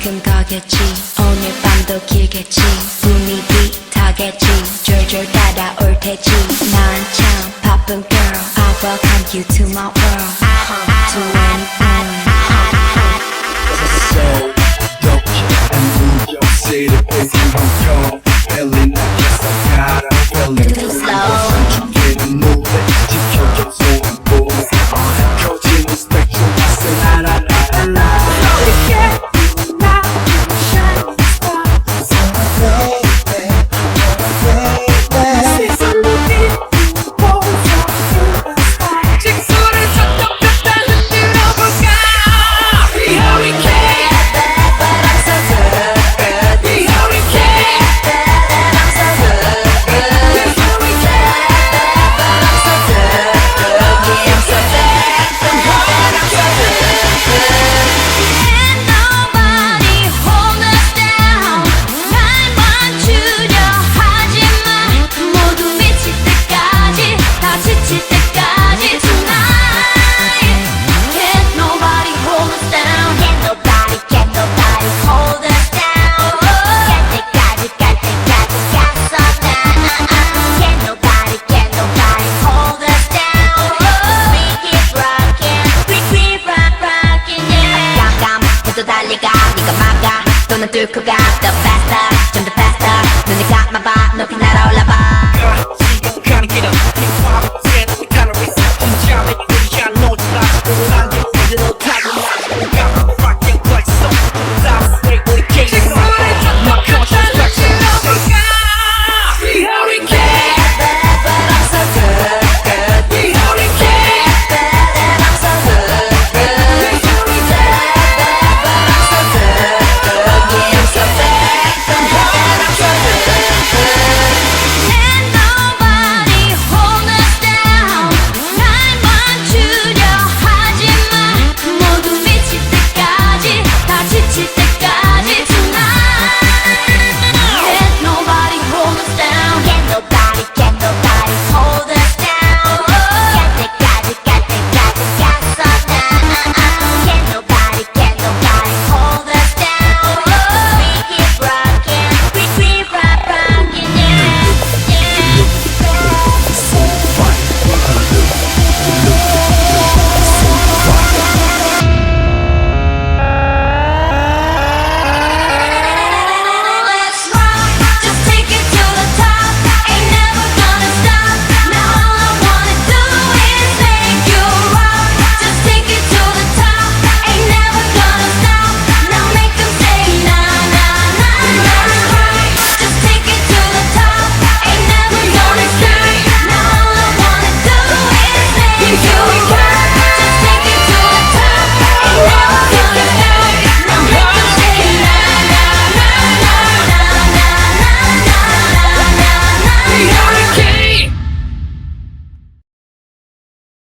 지금 가겠지 오늘 밤도 길겠지 분위기 타겠지 졸졸 따라올 테지 난 참 바쁜 girl I welcome you to my world to anyone So don't you and move your city baby 형 belly 나 guess I gotta belly Too slow getting moving 지켜줘 손 보내 거짓은 spectrum I say la la la la la 달리가 네가 막아 또는 뚫고 가 The faster 좀 더